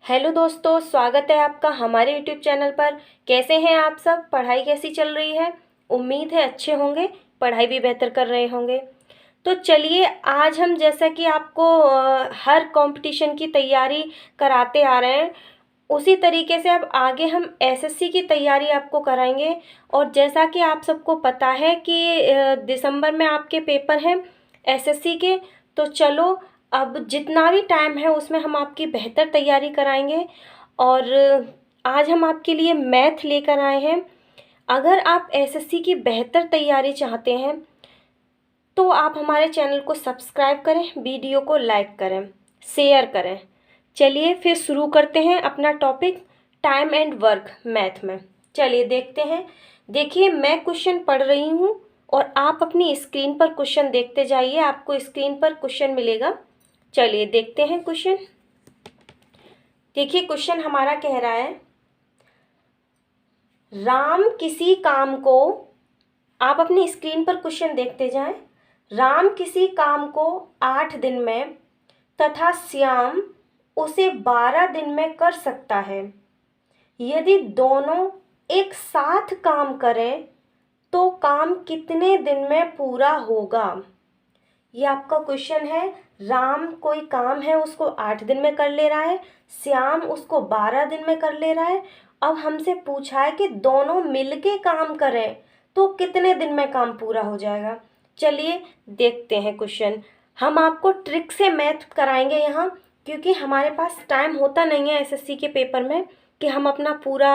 Hello दोस्तों, स्वागत है आपका हमारे यूट्यूब चैनल पर। कैसे हैं आप सब? पढ़ाई कैसी चल रही है? उम्मीद है अच्छे होंगे, पढ़ाई भी बेहतर कर रहे होंगे। तो चलिए, आज हम जैसा कि आपको हर कंपटीशन की तैयारी कराते आ रहे हैं, उसी तरीके से अब आगे हम एसएससी की तैयारी आपको कराएंगे। और जैसा कि आप सबको पता है कि दिसंबर में आपके पेपर हैं एसएससी के। तो चलो, अब जितना भी टाइम है उसमें हम आपकी बेहतर तैयारी कराएंगे। और आज हम आपके लिए मैथ लेकर आए हैं। अगर आप एसएससी की बेहतर तैयारी चाहते हैं तो आप हमारे चैनल को सब्सक्राइब करें, वीडियो को लाइक करें, शेयर करें। चलिए फिर शुरू करते हैं अपना topic, time and work math में। चलिए देखते हैं। देखिए, मैं क्वेश्चन पढ़ रही हूँ और आप अपनी स्क्रीन पर क्वेश्चन देखते जाइए। आपको स्क्रीन पर क्वेश्चन मिलेगा। चलिए देखते हैं क्वेश्चन। देखिए, क्वेश्चन हमारा कह रहा है, राम किसी काम को, आप अपनी स्क्रीन पर क्वेश्चन देखते जाएं। राम किसी काम को 8 दिन में तथा श्याम उसे 12 दिन में कर सकता है। यदि दोनों एक साथ काम करें तो काम कितने दिन में पूरा होगा? ये आपका क्वेश्चन है। राम कोई काम है उसको 8 दिन में कर ले रहा है, श्याम उसको 12 दिन में कर ले रहा है। अब हमसे पूछा है कि दोनों मिलके काम करें तो कितने दिन में काम पूरा हो जाएगा। चलिए देखते हैं क्वेश्चन। हम आपको ट्रिक से मैथ कराएंगे यहाँ, क्योंकि हमारे पास टाइम होता नहीं है एसएससी के पेपर में कि हम अपना पूरा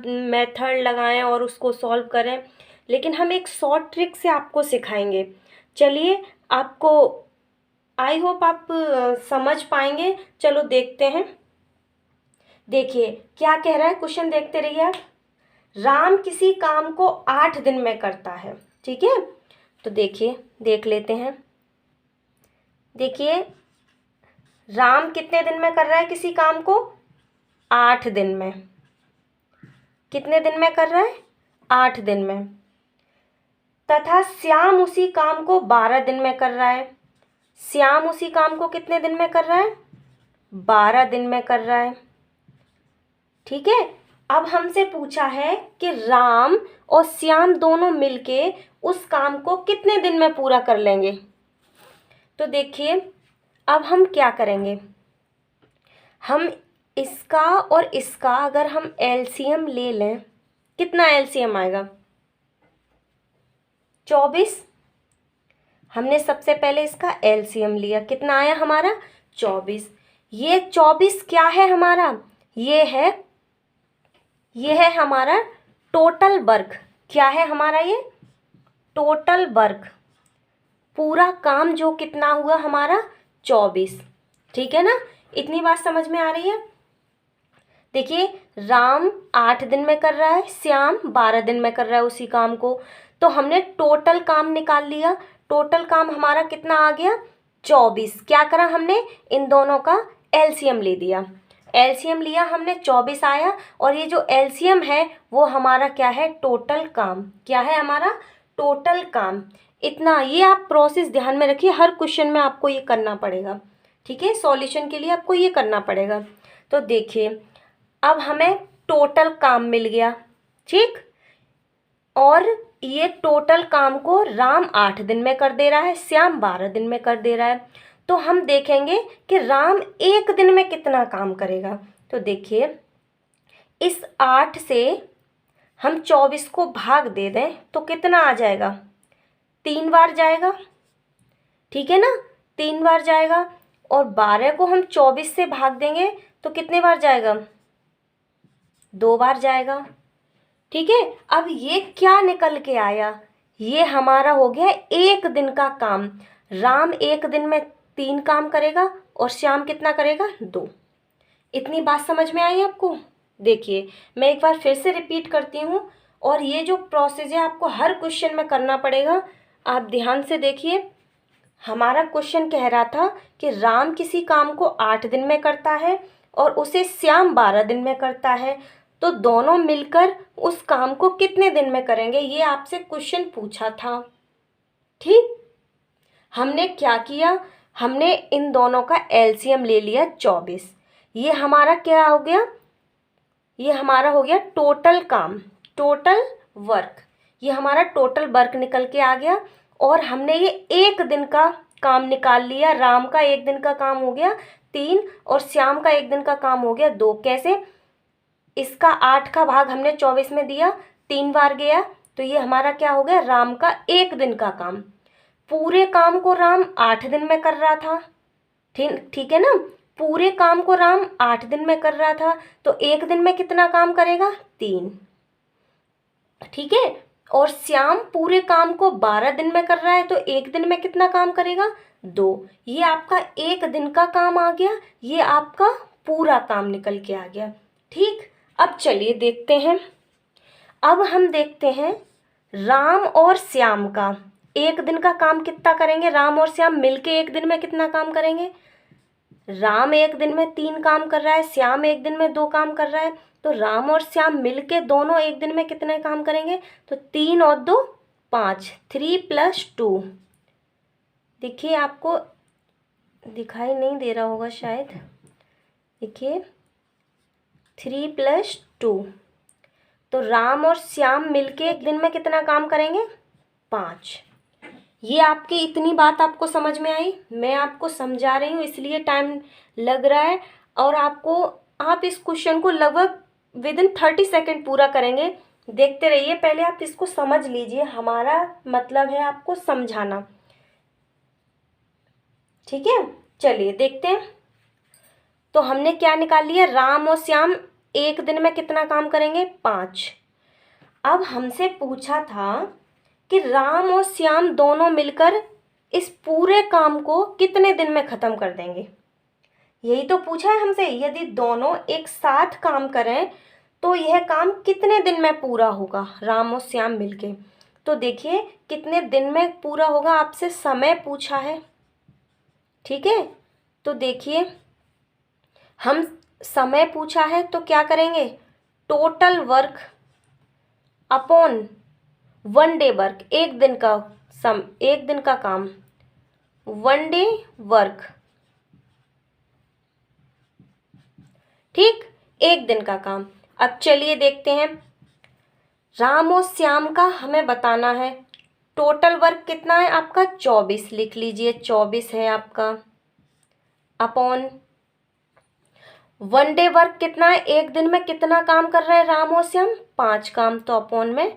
मेथड लगाएं और उसको सॉल्व करें। लेकिन हम एक शॉर्ट ट्रिक से आपको सिखाएंगे। चलिए, आपको आई होप आप समझ पाएंगे। चलो देखते हैं। देखिए क्या कह रहा है क्वेश्चन, देखते रहिए आप। राम किसी काम को 8 दिन में करता है, ठीक है। तो देखिए, देख लेते हैं। देखिए, राम कितने दिन में कर रहा है किसी काम को? 8 दिन में। कितने दिन में कर रहा है? 8 दिन में। तथा श्याम उसी काम को 12 दिन में कर रहा है। श्याम उसी काम को कितने दिन में कर रहा है? 12 दिन में कर रहा है, ठीक है। अब हमसे पूछा है कि राम और श्याम दोनों मिलके उस काम को कितने दिन में पूरा कर लेंगे। तो देखिए, अब हम क्या करेंगे, हम इसका और इसका अगर हम एलसीएम ले लें, कितना एलसीएम आएगा? 24। हमने सबसे पहले इसका एलसीएम लिया, कितना आया हमारा? 24। ये 24 क्या है हमारा? ये है हमारा टोटल वर्क। क्या है हमारा ये? Total work. पूरा काम जो कितना हुआ हमारा? 24, ठीक है ना। इतनी बात समझ में आ रही है। देखिए, राम 8 दिन में कर रहा है, श्याम 12 दिन में कर रहा है उसी काम को। तो हमने टोटल काम निकाल लिया। टोटल काम हमारा कितना आ गया? 24। क्या करा हमने? इन दोनों का एलसीएम ले दिया। एलसीएम लिया हमने, 24 आया। और ये जो एलसीएम है वो हमारा क्या है? टोटल काम। क्या है हमारा? टोटल काम। इतना, ये आप प्रोसेस ध्यान में रखिए, हर क्वेश्चन में आपको ये करना पड़ेगा, ठीक है। सॉल्यूशन के लिए आपको ये करना पड़ेगा। तो देखिए, अब हमें टोटल काम मिल गया, ठीक। और ये टोटल काम को राम 8 दिन में कर दे रहा है, श्याम 12 दिन में कर दे रहा है। तो हम देखेंगे कि राम एक दिन में कितना काम करेगा। तो देखिए, इस 8 से हम 24 को भाग दे दें तो कितना आ जाएगा? 3 बार जाएगा, ठीक है ना। 3 बार जाएगा। और 12 को हम 24 से भाग देंगे तो कितने बार जाएगा? 2 बार जाएगा, ठीक है। अब ये क्या निकल के आया? ये हमारा हो गया एक दिन का काम। राम एक दिन में 3 काम करेगा और श्याम कितना करेगा? 2। इतनी बात समझ में आई आपको? देखिए, मैं एक बार फिर से रिपीट करती हूँ। और ये जो प्रोसेस है आपको हर क्वेश्चन में करना पड़ेगा। आप ध्यान से देखिए। हमारा क्वेश्चन कह रहा था कि राम किसी काम को 8 दिन में करता है और उसे श्याम 12 दिन में करता है। तो दोनों मिलकर उस काम को कितने दिन में करेंगे, ये आपसे क्वेश्चन पूछा था, ठीक। हमने क्या किया? हमने इन दोनों का एलसीएम ले लिया 24। ये हमारा क्या हो गया, ये हमारा हो गया टोटल काम, टोटल वर्क। ये हमारा टोटल वर्क निकल के आ गया। और हमने ये एक दिन का काम निकाल लिया। राम का एक दिन का काम हो गया 3 और श्याम का एक दिन का काम हो गया 2। कैसे? इसका 8 का भाग हमने 24 में दिया, 3 बार गया, तो ये हमारा क्या हो गया, राम का एक दिन का काम। पूरे काम को राम 8 दिन में कर रहा था, ठीक है ना। पूरे काम को राम 8 दिन में कर रहा था, तो एक दिन में कितना काम करेगा, 3, ठीक है। और श्याम पूरे काम को 12 दिन में कर रहा है, तो एक दिन में कितना काम करेगा, 2। ये आपका एक दिन का काम आ गया, ये आपका पूरा काम निकल के आ गया, ठीक। अब चलिए देखते हैं, अब हम देखते हैं राम और श्याम का एक दिन का काम कितना करेंगे। राम और श्याम मिलके एक दिन में कितना काम करेंगे। राम एक दिन में 3 काम कर रहा है, श्याम एक दिन में 2 काम कर रहा है, तो राम और श्याम मिलके दोनों एक दिन में कितने काम करेंगे, तो 3 और 2 5, 3 + 2। देखिए आपको दिखाई नहीं दे रहा होगा शायद, देखिए 3 + 2, तो राम और श्याम मिलके एक दिन में कितना काम करेंगे, 5। ये आपकी इतनी बात आपको समझ में आई। मैं आपको समझा रही हूँ इसलिए टाइम लग रहा है, और आप इस क्वेश्चन को लगभग विदिन 30 सेकेंड पूरा करेंगे। देखते रहिए, पहले आप इसको समझ लीजिए, हमारा मतलब है आपको समझाना, ठीक है। चलिए देखते हैं। तो हमने क्या निकाल लिया, राम और श्याम एक दिन में कितना काम करेंगे, 5। अब हमसे पूछा था कि राम और श्याम दोनों मिलकर इस पूरे काम को कितने दिन में ख़त्म कर देंगे। यही तो पूछा है हमसे, यदि दोनों एक साथ काम करें तो यह काम कितने दिन में पूरा होगा, राम और श्याम मिलके। तो देखिए कितने दिन में पूरा होगा, आपसे समय पूछा है, ठीक है। तो देखिए हम समय पूछा है तो क्या करेंगे, total work upon 1 day work, एक दिन का काम, 1 डे वर्क, ठीक, एक दिन का काम। अब चलिए देखते हैं, राम और श्याम का हमें बताना है। टोटल वर्क कितना है आपका, 24 लिख लीजिए, 24 है आपका, अपॉन 1 डे वर्क कितना है, एक दिन में कितना काम कर रहे हैं राम और श्याम, 5 काम, तो अपॉन में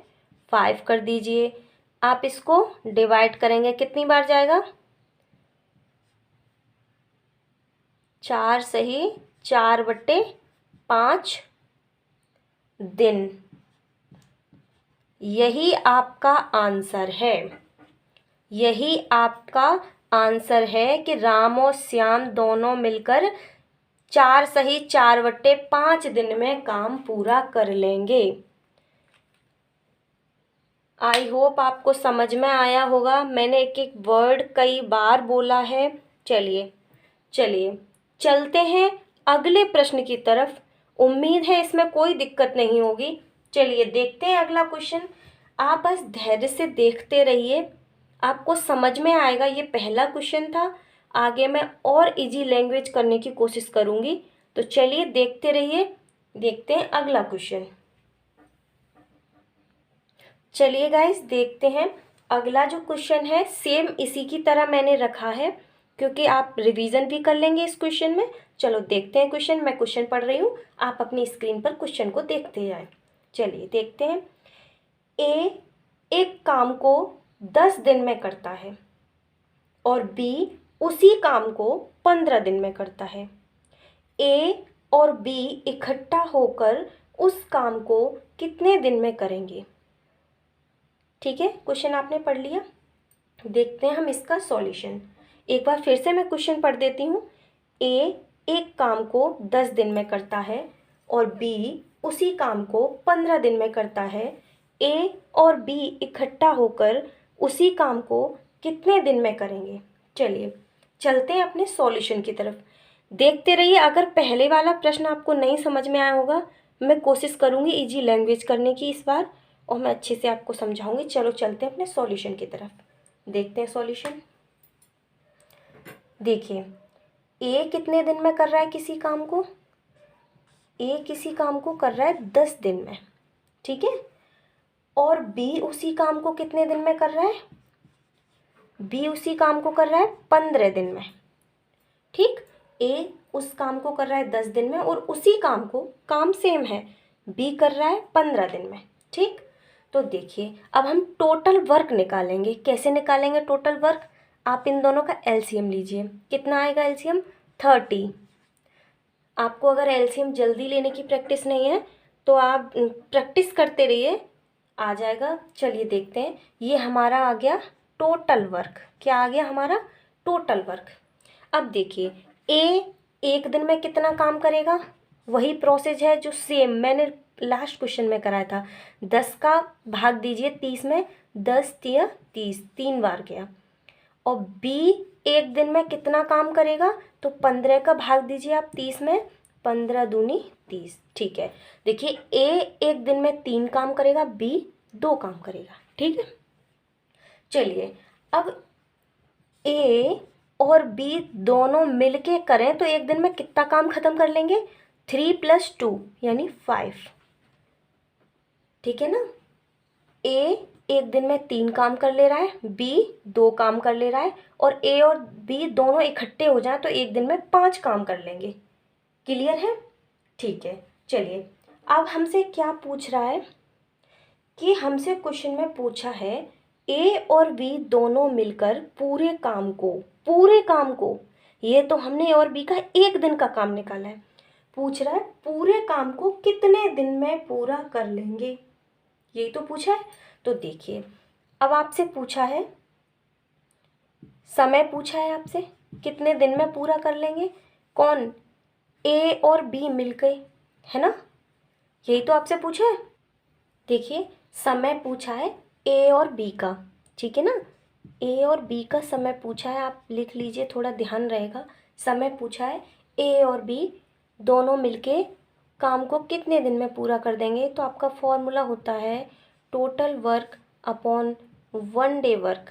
5 कर दीजिए। आप इसको डिवाइड करेंगे, कितनी बार जाएगा, 4 सही 4/5 दिन। यही आपका आंसर है, यही आपका आंसर है कि राम और श्याम दोनों मिलकर 4 सही 4/5 दिन में काम पूरा कर लेंगे। आई होप आपको समझ में आया होगा। मैंने एक एक वर्ड कई बार बोला है। चलिए चलते हैं अगले प्रश्न की तरफ। उम्मीद है इसमें कोई दिक्कत नहीं होगी। चलिए देखते हैं अगला क्वेश्चन। आप बस धैर्य से देखते रहिए, आपको समझ में आएगा। ये पहला क्वेश्चन था, आगे मैं और इजी लैंग्वेज करने की कोशिश करूँगी। तो चलिए देखते रहिए, देखते हैं अगला क्वेश्चन। चलिए गाइस देखते हैं अगला जो क्वेश्चन है, सेम इसी की तरह मैंने रखा है क्योंकि आप रिवीजन भी कर लेंगे इस क्वेश्चन में। चलो देखते हैं क्वेश्चन। मैं क्वेश्चन पढ़ रही हूँ, आप अपनी स्क्रीन पर क्वेश्चन को देखते जाएं। चलिए देखते हैं। ए एक काम को 10 दिन में करता है और बी उसी काम को 15 दिन में करता है। ए और बी इकट्ठा होकर उस काम को कितने दिन में करेंगे। ठीक है, क्वेश्चन आपने पढ़ लिया। देखते हैं हम इसका सॉल्यूशन। एक बार फिर से मैं क्वेश्चन पढ़ देती हूँ। ए एक काम को 10 दिन में करता है और बी उसी काम को 15 दिन में करता है। ए और बी इकट्ठा होकर उसी काम को कितने दिन में करेंगे। चलिए चलते हैं अपने सॉल्यूशन की तरफ। देखते रहिए। अगर पहले वाला प्रश्न आपको नहीं समझ में आया होगा, मैं कोशिश करूँगी इजी लैंग्वेज करने की इस बार, और मैं अच्छे से आपको समझाऊंगी। चलो चलते हैं अपने सॉल्यूशन की तरफ, देखते हैं सॉल्यूशन। देखिए ए कितने दिन में कर रहा है किसी काम को, ए किसी काम को कर रहा है 10 दिन में, ठीक है, और बी उसी काम को कितने दिन में कर रहा है, बी उसी काम को कर रहा है 15 दिन में, ठीक। ए उस काम को कर रहा है 10 दिन में और उसी काम को, काम सेम है, बी कर रहा है 15 दिन में, ठीक। तो देखिए अब हम टोटल वर्क निकालेंगे। कैसे निकालेंगे टोटल वर्क? आप इन दोनों का एलसीएम लीजिए। कितना आएगा एलसीएम? 30। आपको अगर एलसीएम जल्दी लेने की प्रैक्टिस नहीं है तो आप प्रैक्टिस करते रहिए, आ जाएगा। चलिए देखते हैं। ये हमारा आ गया टोटल वर्क। क्या आ गया हमारा? Total work. अब देखिए ए एक दिन में कितना काम करेगा? वही प्रोसेस है जो सेम मैंने लास्ट क्वेश्चन में कराया था। 10 का भाग दीजिए 30 में, 10 तिया 30, 3 बार गया। और बी एक दिन में कितना काम करेगा? तो 15 का भाग दीजिए आप 30 में, 15 दूनी 30, ठीक है। देखिए ए एक दिन में 3 काम करेगा, बी 2 काम करेगा, ठीक है। चलिए अब ए और बी दोनों मिलके करें तो एक दिन में कितना काम खत्म कर लेंगे? 3 + 2 यानी 5, ठीक है ना। ए एक दिन में 3 काम कर ले रहा है, बी 2 काम कर ले रहा है, और ए और बी दोनों इकट्ठे हो जाएं तो एक दिन में 5 काम कर लेंगे। क्लियर है? ठीक है। चलिए अब हमसे क्या पूछ रहा है कि हमसे क्वेश्चन में पूछा है ए और बी दोनों मिलकर पूरे काम को, ये तो हमने ए और बी का एक दिन का काम निकाला है, पूछ रहा है पूरे काम को कितने दिन में पूरा कर लेंगे, यही तो पूछा है। तो देखिए अब आपसे पूछा है, समय पूछा है आपसे, कितने दिन में पूरा कर लेंगे? कौन? ए और बी मिलकर, है ना, यही तो आपसे पूछा है। देखिए समय पूछा है ए और बी का, ठीक है ना, ए और बी का समय पूछा है, आप लिख लीजिए, थोड़ा ध्यान रहेगा। समय पूछा है ए और बी दोनों मिलके काम को कितने दिन में पूरा कर देंगे, तो आपका फॉर्मूला होता है total work upon 1 day work.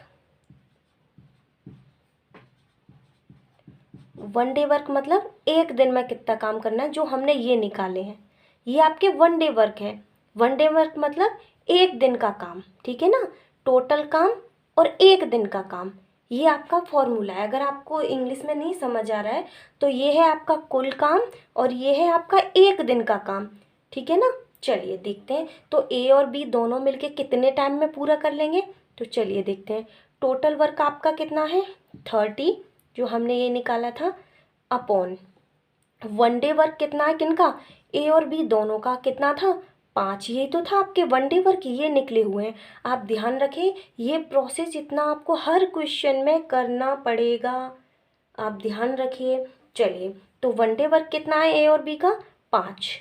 1 day work मतलब एक दिन में कितना काम करना है, जो हमने ये निकाले हैं, ये आपके 1 डे वर्क है। 1 डे वर्क मतलब एक दिन का काम, ठीक है ना, टोटल काम और एक दिन का काम, ये आपका फॉर्मूला है। अगर आपको इंग्लिश में नहीं समझ आ रहा है तो ये है आपका कुल काम और ये है आपका एक दिन का काम, ठीक है ना। चलिए देखते हैं तो ए और बी दोनों मिलके कितने टाइम में पूरा कर लेंगे, तो चलिए देखते हैं। टोटल वर्क आपका कितना है? 30, जो हमने ये निकाला था, अपॉन 1 डे वर्क कितना है किनका? ए और बी दोनों का, कितना था? 5। यही तो था आपके 1 डे वर्क, ये निकले हुए हैं। आप ध्यान रखें, ये प्रोसेस इतना आपको हर क्वेश्चन में करना पड़ेगा, आप ध्यान रखिए। चलिए तो 1 डे वर्क कितना है ए और बी का? 5,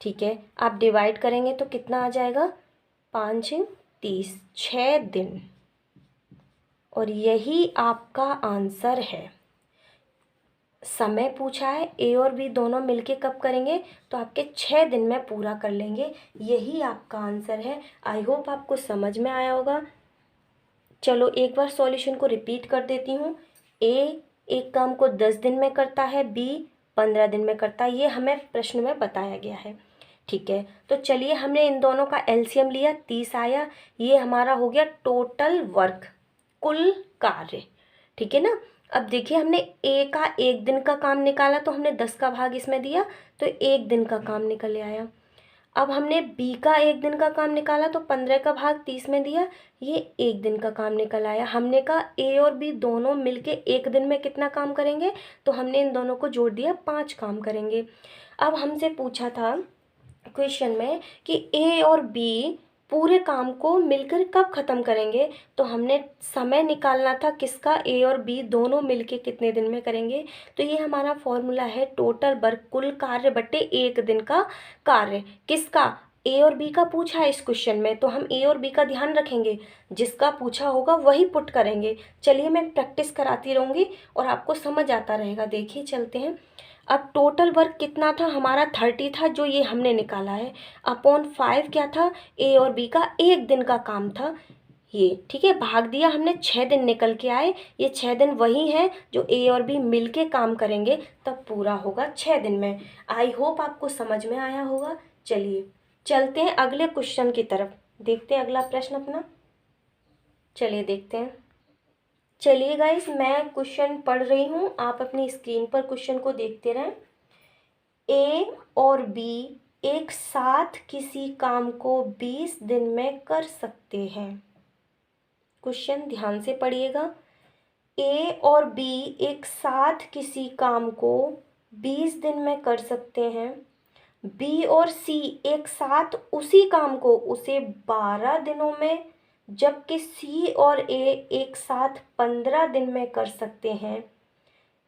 ठीक है। आप डिवाइड करेंगे तो कितना आ जाएगा? 5 30, 6 दिन, और यही आपका आंसर है। समय पूछा है ए और बी दोनों मिलके कब करेंगे, तो आपके 6 दिन में पूरा कर लेंगे, यही आपका आंसर है। आई होप आपको समझ में आया होगा। चलो एक बार सॉल्यूशन को रिपीट कर देती हूँ। ए एक काम को 10 दिन में करता है, बी 15 दिन में करता है, ये हमें प्रश्न में बताया गया है, ठीक है। तो चलिए हमने इन दोनों का एलसीएम लिया, 30 आया, ये हमारा हो गया टोटल वर्क, कुल कार्य, ठीक है ना। अब देखिए हमने ए का एक दिन का काम निकाला तो हमने 10 का भाग इसमें दिया तो एक दिन का काम निकल आया। अब हमने बी का एक दिन का काम निकाला तो 15 का भाग 30 में दिया, ये एक दिन का काम निकल आया। हमने कहा ए और बी दोनों मिलके एक दिन में कितना काम करेंगे, तो हमने इन दोनों को जोड़ दिया, 5 काम करेंगे। अब हमसे पूछा था क्वेश्चन में कि ए और बी पूरे काम को मिलकर कब ख़त्म करेंगे, तो हमने समय निकालना था किसका? ए और बी दोनों मिलके कितने दिन में करेंगे। तो ये हमारा फॉर्मूला है टोटल वर्क, कुल कार्य बटे एक दिन का कार्य, किसका? ए और बी का पूछा है इस क्वेश्चन में, तो हम ए और बी का ध्यान रखेंगे, जिसका पूछा होगा वही पुट करेंगे। चलिए मैं प्रैक्टिस कराती रहूँगी और आपको समझ आता रहेगा। देखिए चलते हैं। अब टोटल वर्क कितना था हमारा? 30 था, जो ये हमने निकाला है, अपॉन 5 क्या था? ए और बी का एक दिन का काम था, ये, ठीक है। भाग दिया हमने, 6 दिन निकल के आए, ये 6 दिन वही हैं जो ए और बी मिल के काम करेंगे तब पूरा होगा 6 दिन में। आई होप आपको समझ में आया होगा। चलिए चलते हैं अगले क्वेश्चन की तरफ, देखते हैं अगला प्रश्न अपना। चलिए देखते हैं। चलिए गाइस, मैं क्वेश्चन पढ़ रही हूँ, आप अपनी स्क्रीन पर क्वेश्चन को देखते रहें। ए और बी एक साथ किसी काम को 20 दिन में कर सकते हैं। क्वेश्चन ध्यान से पढ़िएगा। ए और बी एक साथ किसी काम को 20 दिन में कर सकते हैं। बी और सी एक साथ उसी काम को उसे 12 दिनों में, जबकि सी और ए एक साथ 15 दिन में कर सकते हैं।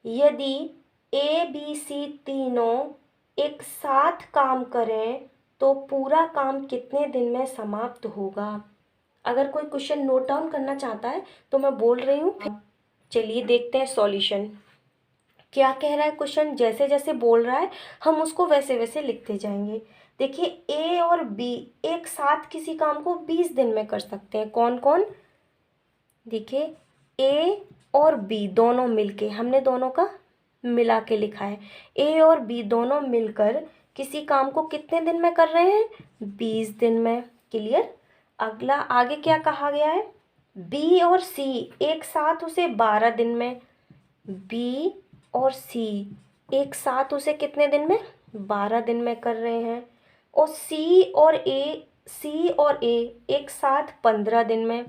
यदि ए बी सी तीनों एक साथ काम करें तो पूरा काम कितने दिन में समाप्त होगा। अगर कोई क्वेश्चन नोट डाउन करना चाहता है तो मैं बोल रही हूँ। चलिए देखते हैं सॉल्यूशन क्या कह रहा है क्वेश्चन। जैसे जैसे बोल रहा है हम उसको वैसे वैसे लिखते जाएंगे। देखिए, ए और बी एक साथ किसी काम को 20 दिन में कर सकते हैं। कौन कौन? देखिए, ए और बी दोनों मिलके, हमने दोनों का मिला के लिखा है। ए और बी दोनों मिलकर किसी काम को कितने दिन में कर रहे हैं? 20 दिन में। क्लियर। अगला आगे क्या कहा गया है? बी और सी एक साथ उसे 12 दिन में। बी और सी एक साथ उसे कितने दिन में? 12 दिन में कर रहे हैं। और सी और ए एक साथ 15 दिन में।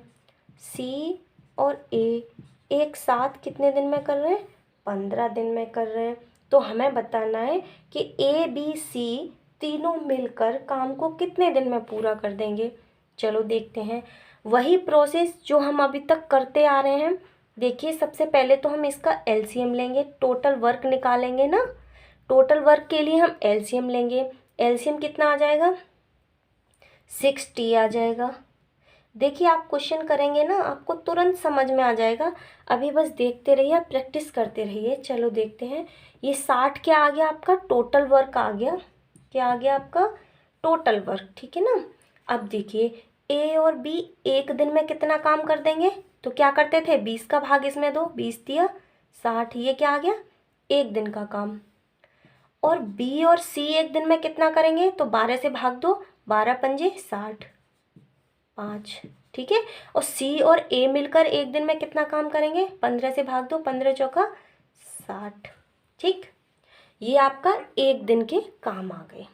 सी और ए एक साथ कितने दिन में कर रहे हैं? 15 दिन में कर रहे हैं। तो हमें बताना है कि ए बी सी तीनों मिलकर काम को कितने दिन में पूरा कर देंगे। चलो देखते हैं। वही प्रोसेस जो हम अभी तक करते आ रहे हैं। देखिए, सबसे पहले तो हम इसका एलसीएम लेंगे, टोटल वर्क निकालेंगे ना। टोटल वर्क के लिए हम एलसीएम लेंगे। एलसीएम कितना आ जाएगा? 60 आ जाएगा। देखिए, आप क्वेश्चन करेंगे ना, आपको तुरंत समझ में आ जाएगा। अभी बस देखते रहिए, प्रैक्टिस करते रहिए। चलो देखते हैं। ये 60 क्या आ गया आपका? टोटल वर्क आ गया। क्या आ गया आपका? टोटल वर्क, ठीक है ना। अब देखिए, ए और बी एक दिन में कितना काम कर देंगे? तो क्या करते थे? 20 का भाग इसमें दो, 20 दिया 60। ये क्या आ गया? एक दिन का काम। और बी और सी एक दिन में कितना करेंगे? तो 12 से भाग दो, 12 पंजे 60, 5, ठीक है। और सी और ए मिलकर एक दिन में कितना काम करेंगे? 15 से भाग दो, 15 चौका 60, ठीक। ये आपका एक दिन के काम आ गए।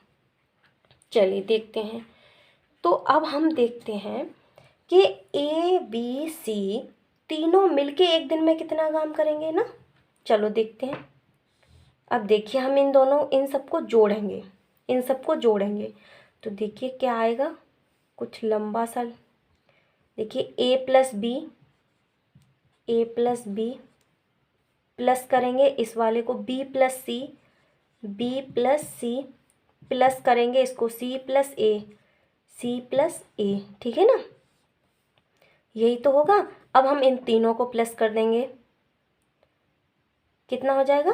चलिए देखते हैं। तो अब हम देखते हैं कि ए बी सी तीनों मिलके एक दिन में कितना काम करेंगे ना। चलो देखते हैं। अब देखिए, हम इन सबको जोड़ेंगे। तो देखिए क्या आएगा, कुछ लंबा सा। देखिए, ए प्लस बी प्लस करेंगे इस वाले को बी प्लस सी प्लस करेंगे इसको सी प्लस ए, ठीक है ना। यही तो होगा। अब हम इन तीनों को प्लस कर देंगे, कितना हो जाएगा?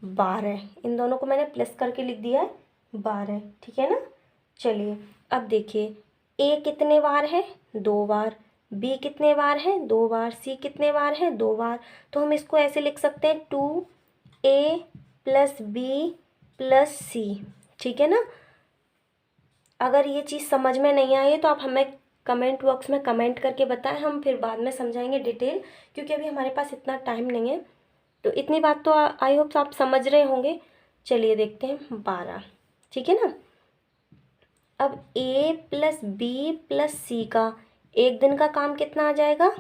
12। इन दोनों को मैंने प्लस करके लिख दिया है 12, ठीक है ना। चलिए अब देखिए, ए कितने बार है? 2 बार। बी कितने बार है? 2 बार। सी कितने बार है? 2 बार। तो हम इसको ऐसे लिख सकते हैं 2a प्लस बी प्लस सी, ठीक है ना। अगर ये चीज़ समझ में नहीं आई तो आप हमें कमेंट बॉक्स में कमेंट करके बताएं, हम फिर बाद में समझाएंगे डिटेल, क्योंकि अभी हमारे पास इतना टाइम नहीं है। तो इतनी बात तो आई होप आप समझ रहे होंगे। चलिए देखते हैं 12, ठीक है ना। अब ए प्लस बी प्लस सी का एक दिन का काम कितना आ जाएगा?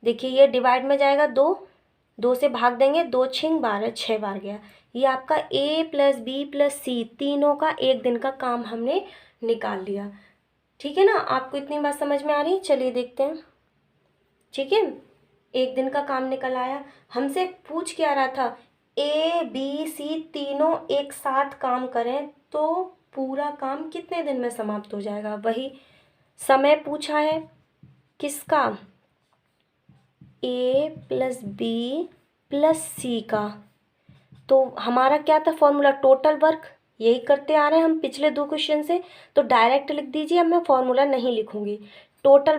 देखिए, ये डिवाइड में जाएगा 2 से भाग देंगे, 2 छिंग 12, 6 बार गया। ये आपका ए प्लस बी प्लस सी तीनों का एक दिन का काम हमने निकाल लिया, ठीक है ना। आपको इतनी बात समझ में आ रही है? चलिए देखते हैं, ठीक है। एक दिन का काम निकल आया। हमसे पूछ क्या रहा था? ए बी सी तीनों एक साथ काम करें तो पूरा काम कितने दिन में समाप्त हो जाएगा। वही समय पूछा है किसका? ए प्लस बी प्लस सी का। तो हमारा क्या था फॉर्मूला? Total work. यही करते आ रहे हैं हम पिछले 2 क्वेश्चन से। तो डायरेक्ट लिख दीजिए, अब मैं फॉर्मूला नहीं लिखूंगी। टोटल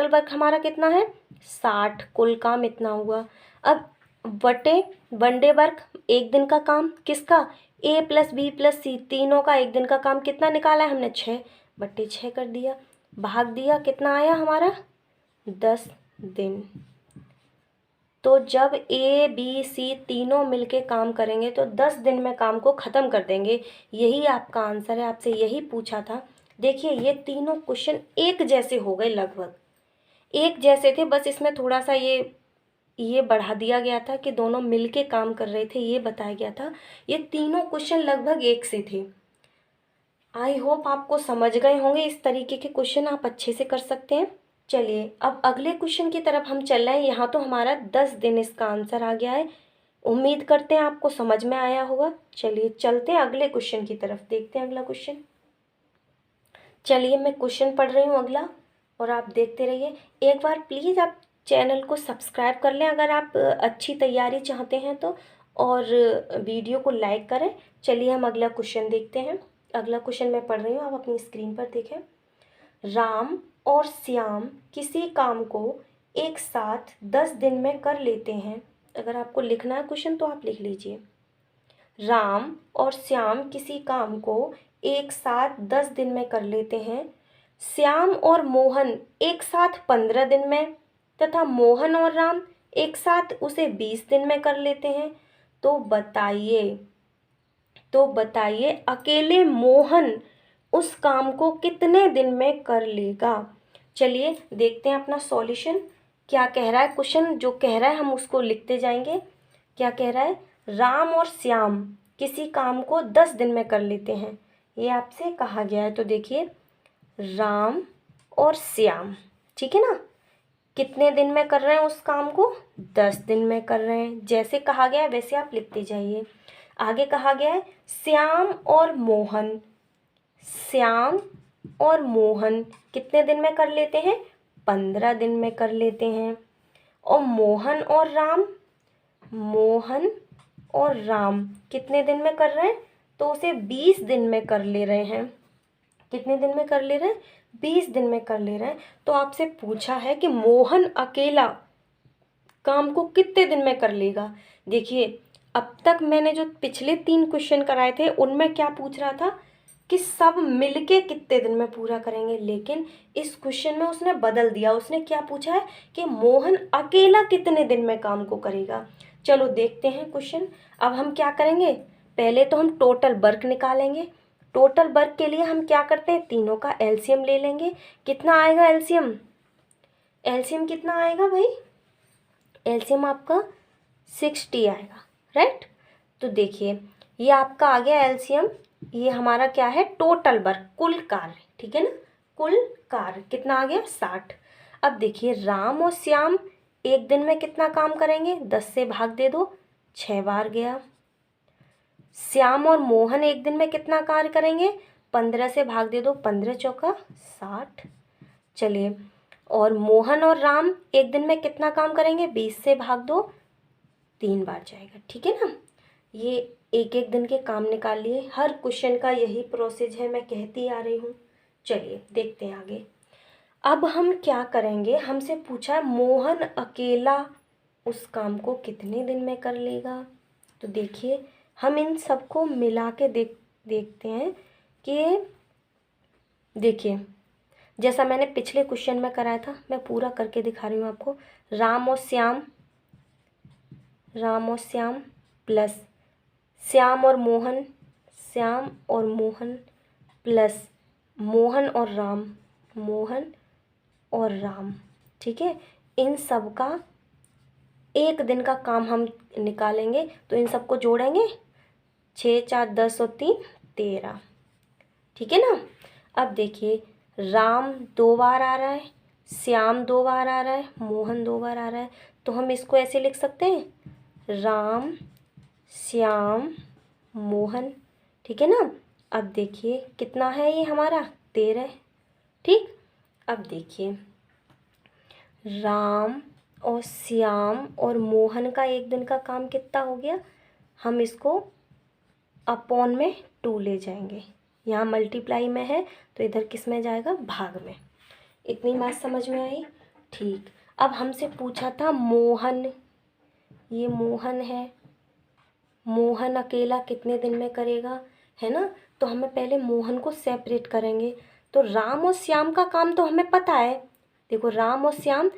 वर्क हमारा कितना है 60, कुल काम इतना हुआ। अब बटे वन डे वर्क, एक दिन का काम किसका, A + B + C तीनों का एक दिन का काम कितना निकाला है हमने 6, बटे 6 कर दिया, भाग दिया, कितना आया हमारा 10 दिन। तो जब A B C तीनों मिलके काम करेंगे तो 10 दिन में काम को ख़त्म कर देंगे। यही आपका आंसर है, आपसे यही पूछा था। देखिए ये तीनों क्वेश्चन एक जैसे हो गए, लगभग एक जैसे थे, बस इसमें थोड़ा सा ये बढ़ा दिया गया था कि दोनों मिलके काम कर रहे थे, ये बताया गया था। ये तीनों क्वेश्चन लगभग एक से थे। आई होप आपको समझ गए होंगे, इस तरीके के क्वेश्चन आप अच्छे से कर सकते हैं। चलिए अब अगले क्वेश्चन की तरफ हम चल रहे हैं। यहाँ तो हमारा 10 दिन इसका आंसर आ गया है। उम्मीद करते हैं आपको समझ में आया होगा। चलिए चलते हैं अगले क्वेश्चन की तरफ, देखते हैं अगला क्वेश्चन। चलिए मैं क्वेश्चन पढ़ रही हूँ अगला, और आप देखते रहिए। एक बार प्लीज़ आप चैनल को सब्सक्राइब कर लें अगर आप अच्छी तैयारी चाहते हैं तो, और वीडियो को लाइक करें। चलिए हम अगला क्वेश्चन देखते हैं। अगला क्वेश्चन मैं पढ़ रही हूँ, आप अपनी स्क्रीन पर देखें। राम और श्याम किसी काम को एक साथ 10 दिन में कर लेते हैं। अगर आपको लिखना है क्वेश्चन तो आप लिख लीजिए। राम और श्याम किसी काम को एक साथ 10 दिन में कर लेते हैं। श्याम और मोहन एक साथ 15 दिन में, तथा मोहन और राम एक साथ उसे 20 दिन में कर लेते हैं। तो बताइए अकेले मोहन उस काम को कितने दिन में कर लेगा। चलिए देखते हैं अपना सॉल्यूशन क्या कह रहा है। क्वेश्चन जो कह रहा है हम उसको लिखते जाएंगे। क्या कह रहा है, राम और श्याम किसी काम को 10 दिन में कर लेते हैं, ये आपसे कहा गया है। तो देखिए राम और श्याम, ठीक है ना, कितने दिन में कर रहे हैं उस काम को, 10 दिन में कर रहे हैं। जैसे कहा गया है वैसे आप लिखते जाइए। आगे कहा गया है श्याम और मोहन कितने दिन में कर लेते हैं, 15 दिन में कर लेते हैं। और मोहन और राम कितने दिन में कर रहे हैं, तो उसे 20 दिन में कर ले रहे हैं। कितने दिन में कर ले रहे हैं, 20 दिन में कर ले रहे हैं। तो आपसे पूछा है कि मोहन अकेला काम को कितने दिन में कर लेगा। देखिए अब तक मैंने जो पिछले 3 क्वेश्चन कराए थे उनमें क्या पूछ रहा था कि सब मिलके कितने दिन में पूरा करेंगे, लेकिन इस क्वेश्चन में उसने बदल दिया। उसने क्या पूछा है कि मोहन अकेला कितने दिन में काम को करेगा। चलो देखते हैं क्वेश्चन। अब हम क्या करेंगे, पहले तो हम टोटल वर्क निकालेंगे। टोटल वर्क के लिए हम क्या करते हैं, तीनों का एलसीएम ले लेंगे। कितना आएगा एलसीएम कितना आएगा भाई, एलसीएम आपका 60 आएगा, राइट। तो देखिए ये आपका आ गया एलसीएम। ये हमारा क्या है, टोटल वर्क, कुल कार्य, ठीक है ना, कुल कार्य कितना आ गया 60। अब देखिए राम और श्याम एक दिन में कितना काम करेंगे, 10 से भाग दे दो, 6 बार गया। श्याम और मोहन एक दिन में कितना कार्य करेंगे, 15 से भाग दे दो, 15 चौका 60। चलिए, और मोहन और राम एक दिन में कितना काम करेंगे, 20 से भाग दो, 3 बार जाएगा, ठीक है ना। ये एक एक दिन के काम निकाल लिए। हर क्वेश्चन का यही प्रोसेस है, मैं कहती आ रही हूँ। चलिए देखते हैं आगे। अब हम क्या करेंगे, हमसे पूछा है मोहन अकेला उस काम को कितने दिन में कर लेगा। तो देखिए हम इन सबको मिला के देखते हैं कि देखिए जैसा मैंने पिछले क्वेश्चन में कराया था, मैं पूरा करके दिखा रही हूँ आपको। राम और श्याम प्लस श्याम और मोहन प्लस मोहन और राम, ठीक है। इन सब का एक दिन का काम हम निकालेंगे, तो इन सबको जोड़ेंगे, 6 4 10 और 3 13, ठीक है ना। अब देखिए राम 2 बार आ रहा है, श्याम 2 बार आ रहा है, मोहन 2 बार आ रहा है। तो हम इसको ऐसे लिख सकते हैं, राम श्याम मोहन, ठीक है ना। अब देखिए कितना है ये हमारा 13, ठीक। अब देखिए राम और श्याम और मोहन का एक दिन का काम कितना हो गया, हम इसको अपॉन में 2 ले जाएंगे। यहाँ मल्टीप्लाई में है तो इधर किस में जाएगा, भाग में। इतनी बात समझ में आई? ठीक। अब हमसे पूछा था मोहन, ये मोहन है, मोहन अकेला कितने दिन में करेगा, है ना। तो हमें पहले मोहन को सेपरेट करेंगे। तो राम और श्याम का काम तो हमें पता है। देखो राम और श्याम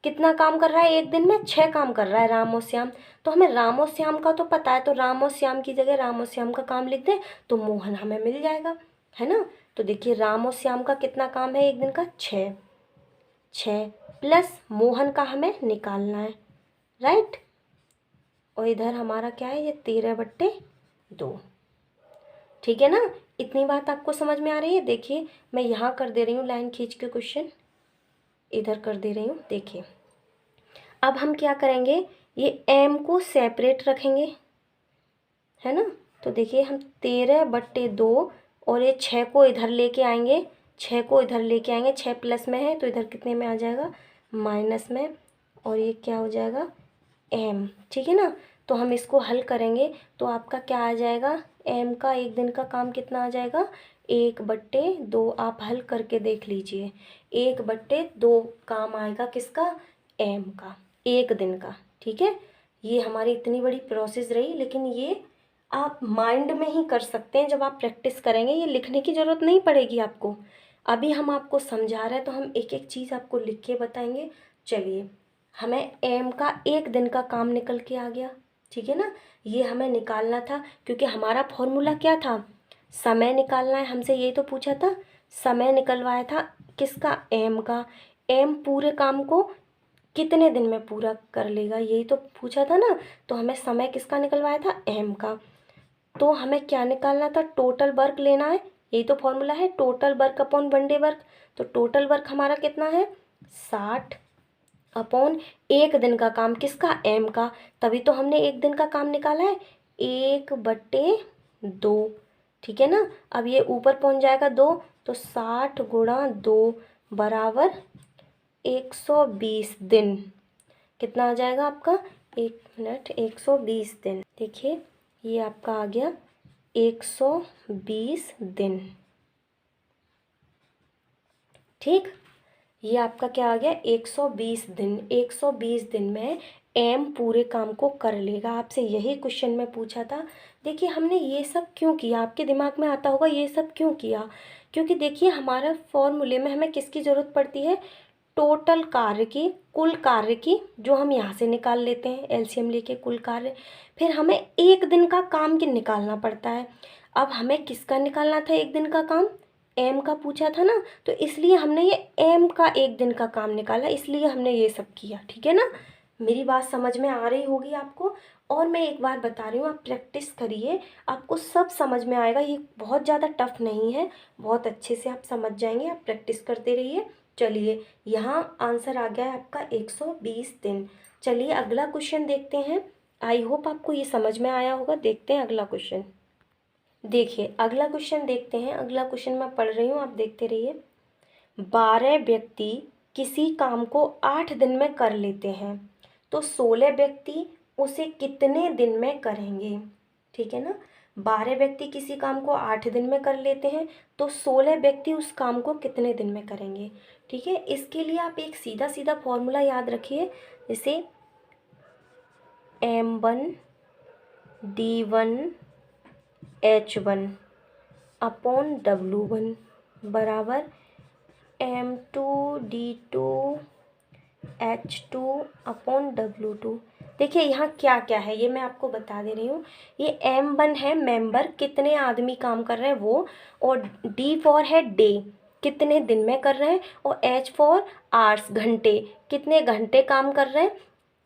कितना काम कर रहा है एक दिन में, 6 काम कर रहा है राम और श्याम। तो हमें राम और श्याम का तो पता है, तो राम और श्याम की जगह राम और श्याम का काम लिख दें तो मोहन हमें मिल जाएगा, है ना। तो देखिए राम और श्याम का कितना काम है एक दिन का, 6, 6 प्लस मोहन का हमें निकालना है, राइट। और इधर हमारा क्या है, ये 13/2, ठीक है ना। इतनी बात आपको समझ में आ रही है? देखिए मैं यहाँ कर दे रही हूँ लाइन खींच के, क्वेश्चन इधर कर दे रही हूँ। देखिए अब हम क्या करेंगे, ये m को सेपरेट रखेंगे, है ना। तो देखिए हम 13/2 और ये 6 को इधर लेके आएंगे, 6 को इधर लेके आएंगे, 6 प्लस में है तो इधर कितने में आ जाएगा, माइनस में, और ये क्या हो जाएगा m, ठीक है ना। तो हम इसको हल करेंगे तो आपका क्या आ जाएगा, m का एक दिन का काम कितना आ जाएगा, 1/2। आप हल करके देख लीजिए, 1/2 काम आएगा किसका, m का, एक दिन का, ठीक है। ये हमारी इतनी बड़ी प्रोसेस रही, लेकिन ये आप माइंड में ही कर सकते हैं जब आप प्रैक्टिस करेंगे, ये लिखने की ज़रूरत नहीं पड़ेगी आपको। अभी हम आपको समझा रहे हैं तो हम एक एक चीज़ आपको लिख के बताएंगे। चलिए हमें m का एक दिन का काम निकल के आ गया, ठीक है ना। ये हमें निकालना था क्योंकि हमारा फॉर्मूला क्या था, समय निकालना है, हमसे यही तो पूछा था। समय निकलवाया था किसका, m का। m पूरे काम को कितने दिन में पूरा कर लेगा, यही तो पूछा था ना। तो हमें समय किसका निकलवाया था, m का। तो हमें क्या निकालना था, टोटल वर्क लेना है, यही तो फॉर्मूला है, total work upon one day work. तो टोटल वर्क हमारा कितना है, 60 अपॉन एक दिन का काम किसका, m का। तभी तो हमने एक दिन का काम निकाला है, 1/2, ठीक है ना। अब ये ऊपर पहुंच जाएगा 2, तो 60 गुणा 2 बराबर 120 दिन। कितना आ जाएगा आपका, 120 दिन। देखिए ये आपका आ गया 120 दिन, ठीक। ये आपका क्या आ गया, 120 दिन। 120 दिन में m पूरे काम को कर लेगा। आपसे यही क्वेश्चन में पूछा था। देखिए हमने ये सब क्यों किया, आपके दिमाग में आता होगा ये सब क्यों किया, क्योंकि देखिए हमारा फॉर्मूले में हमें किसकी ज़रूरत पड़ती है, टोटल कार्य की, कुल कार्य की, जो हम यहाँ से निकाल लेते हैं एलसीएम लेके कुल कार्य। फिर हमें एक दिन का काम की निकालना पड़ता है। अब हमें किसका निकालना था एक दिन का काम, एम का पूछा था ना, तो इसलिए हमने ये एम का एक दिन का काम निकाला, इसलिए हमने ये सब किया, ठीक है ना। मेरी बात समझ में आ रही होगी आपको। और मैं एक बार बता रही हूँ, आप प्रैक्टिस करिए, आपको सब समझ में आएगा। ये बहुत ज़्यादा टफ नहीं है, बहुत अच्छे से आप समझ जाएंगे, आप प्रैक्टिस करते रहिए। चलिए यहाँ आंसर आ गया है आपका 120 दिन। चलिए अगला क्वेश्चन देखते हैं। आई होप आपको ये समझ में आया होगा। देखते हैं अगला क्वेश्चन। देखिए अगला क्वेश्चन देखते हैं। अगला क्वेश्चन मैं पढ़ रही हूँ, आप देखते रहिए। 12 व्यक्ति किसी काम को 8 दिन में कर लेते हैं, तो 16 व्यक्ति उसे कितने दिन में करेंगे, ठीक है ना। 12 व्यक्ति किसी काम को 8 दिन में कर लेते हैं, तो 16 व्यक्ति उस काम को कितने दिन में करेंगे, ठीक है। इसके लिए आप एक सीधा सीधा फॉर्मूला याद रखिए, जैसे M1 D1 H1 upon W1 बराबर M2 D2 H2 upon W2। देखिए यहाँ क्या क्या है ये मैं आपको बता दे रही हूँ। ये M1 है मेंबर, कितने आदमी काम कर रहे हैं वो, और D4 है डे, कितने दिन में कर रहे हैं, और H4 आवर्स, घंटे, कितने घंटे काम कर रहे हैं,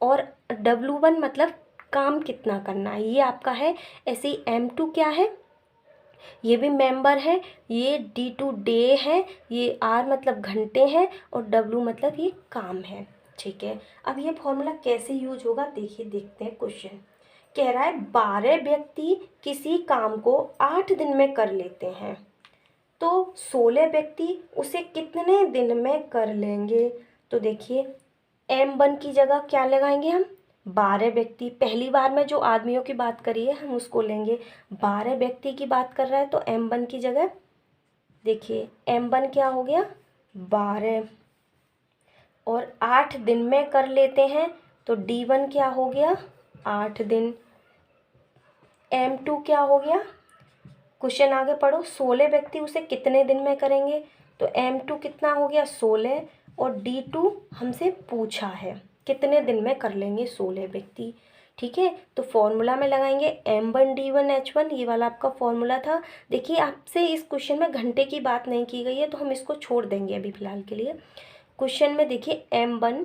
और W1 मतलब काम कितना करना है, ये आपका है। ऐसे ही M2 क्या है, ये भी मेंबर है, ये D2 डे है, ये R मतलब घंटे हैं, और W मतलब ये काम है, ठीक है। अब ये फॉर्मूला कैसे यूज होगा देखिए, देखते हैं। क्वेश्चन कह रहा है 12 व्यक्ति किसी काम को 8 दिन में कर लेते हैं, तो 16 व्यक्ति उसे कितने दिन में कर लेंगे। तो देखिए M1 की जगह क्या लगाएंगे हम, 12 व्यक्ति। पहली बार में जो आदमियों की बात करी है हम उसको लेंगे, 12 व्यक्ति की बात कर रहा है तो M1 की जगह देखिए M1 क्या हो गया 12 और 8 दिन में कर लेते हैं तो D1 क्या हो गया 8 दिन, M2 क्या हो गया, क्वेश्चन आगे पढ़ो, 16 व्यक्ति उसे कितने दिन में करेंगे, तो M2 कितना हो गया 16 और D2 हमसे पूछा है कितने दिन में कर लेंगे 16 व्यक्ति। ठीक है, तो फॉर्मूला में लगाएंगे M1D1H1, ये वाला आपका फॉर्मूला था। देखिए आपसे इस क्वेश्चन में घंटे की बात नहीं की गई है तो हम इसको छोड़ देंगे अभी फ़िलहाल के लिए। क्वेश्चन में देखिए M1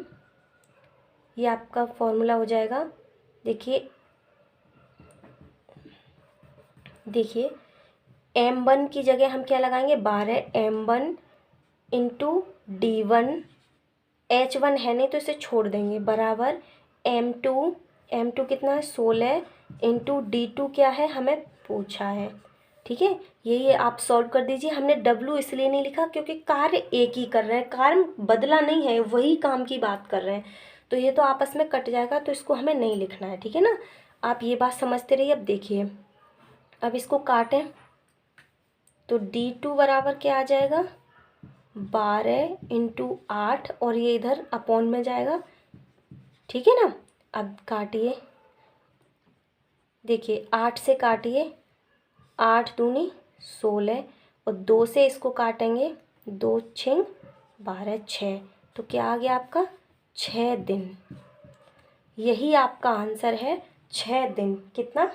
ये आपका फॉर्मूला हो जाएगा, देखिए M1 की जगह हम क्या लगाएंगे 12 M1 इंटू D1, H1 है नहीं तो इसे छोड़ देंगे, बराबर M2 कितना है 16 इंटू D2 क्या है हमें पूछा है। ठीक है, यही आप सॉल्व कर दीजिए। हमने W इसलिए नहीं लिखा क्योंकि कार्य एक ही कर रहे हैं, कार्य बदला नहीं है, वही काम की बात कर रहे हैं, तो ये तो आपस में कट जाएगा, तो इसको हमें नहीं लिखना है। ठीक है ना, आप ये बात समझते रहिए। अब देखिए, अब इसको काटें तो D2 बराबर क्या आ जाएगा 12 इंटू 8 और ये इधर अपॉन में जाएगा। ठीक है ना, अब काटिए, देखिए 8 से काटिए, 8 दूनी 16 और 2 से इसको काटेंगे, 2 छिंग 12 6, तो क्या आ गया आपका 6 दिन। यही आपका आंसर है 6 दिन, कितना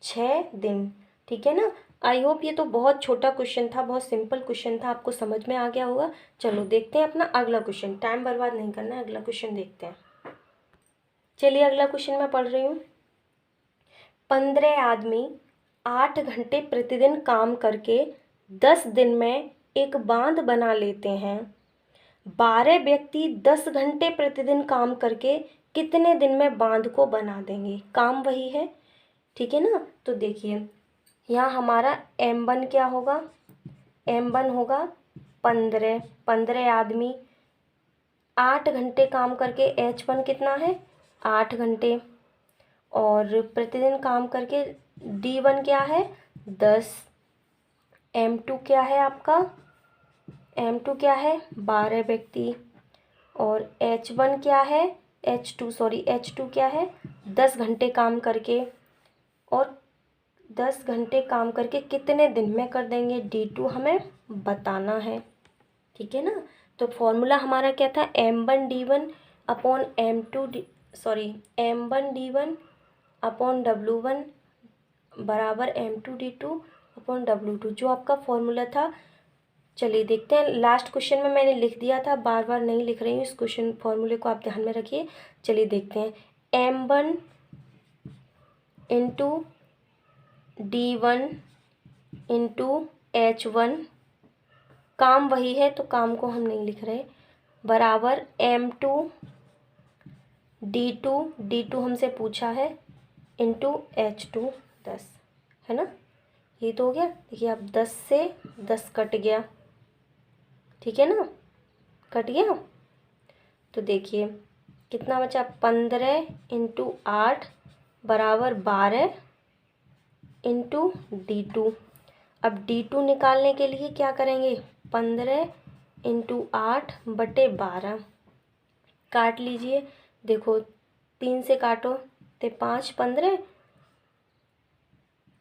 6 दिन। ठीक है ना, आई होप ये तो बहुत छोटा क्वेश्चन था, बहुत सिंपल क्वेश्चन था, आपको समझ में आ गया होगा। चलो देखते हैं अपना अगला क्वेश्चन, टाइम बर्बाद नहीं करना है, अगला क्वेश्चन देखते हैं। चलिए अगला क्वेश्चन मैं पढ़ रही हूँ। 15 आदमी 8 घंटे प्रतिदिन काम करके 10 दिन में एक बांध बना लेते हैं। 12 व्यक्ति 10 घंटे प्रतिदिन काम करके कितने दिन में बांध को बना देंगे, काम वही है। ठीक है ना, तो देखिए यहाँ हमारा M1 क्या होगा, M1 होगा 15 आदमी 8 घंटे काम करके, H1 कितना है 8 घंटे, और प्रतिदिन काम करके D1 क्या है 10, M2 क्या है आपका, M2 क्या है 12 व्यक्ति, और H1 क्या है H2 क्या है 10 घंटे काम करके, और 10 घंटे काम करके कितने दिन में कर देंगे D2 हमें बताना है। ठीक है ना, तो फॉर्मूला हमारा क्या था M1D1 upon M1D1 upon W1 बराबर M2D2 अपॉन W2, जो आपका फॉर्मूला था। चलिए देखते हैं, लास्ट क्वेश्चन में मैंने लिख दिया था, बार बार नहीं लिख रही हूँ, इस क्वेश्चन फॉर्मूले को आप ध्यान में रखिए। चलिए देखते हैं, M1 into D1 into H1, काम वही है तो काम को हम नहीं लिख रहे, बराबर M2 D2 हमसे पूछा है इंटू H2 10, है ना, ये तो हो गया। देखिए अब 10 से 10 कट गया, ठीक है ना, कट गया, तो देखिए कितना बचा 15 इंटू 8 बराबर 12 इंटू D2। अब D2 निकालने के लिए क्या करेंगे 15 इंटू 8 बटे 12, काट लीजिए, देखो 3 से काटो तो 5 15,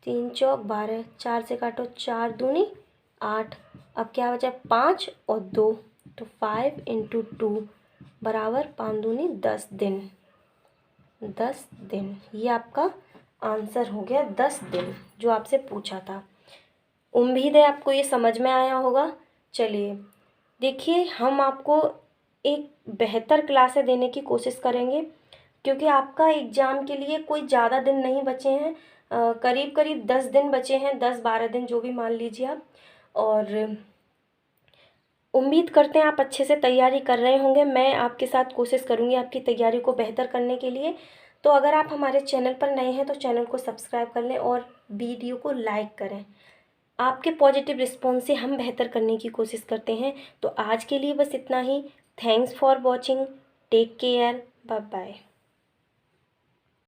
3 चौक 12, 4 से काटो 4 दूनी 8, अब क्या बचा 5 और 2, तो 5 इंटू 2 बराबर 5 दूनी 10 दिन, 10 दिन, ये आपका आंसर हो गया 10 दिन जो आपसे पूछा था। उम्मीद है आपको ये समझ में आया होगा। चलिए देखिए, हम आपको एक बेहतर क्लासें देने की कोशिश करेंगे, क्योंकि आपका एग्ज़ाम के लिए कोई ज़्यादा दिन नहीं बचे हैं, करीब करीब 10 दिन बचे हैं, 10-12 दिन जो भी मान लीजिए आप, और उम्मीद करते हैं आप अच्छे से तैयारी कर रहे होंगे। मैं आपके साथ कोशिश करूँगी आपकी तैयारी को बेहतर करने के लिए। तो अगर आप हमारे चैनल पर नए हैं तो चैनल को सब्सक्राइब कर लें और वीडियो को लाइक करें। आपके पॉजिटिव रिस्पॉन्स से हम बेहतर करने की कोशिश करते हैं। तो आज के लिए बस इतना ही। Thanks for watching, take care, bye bye.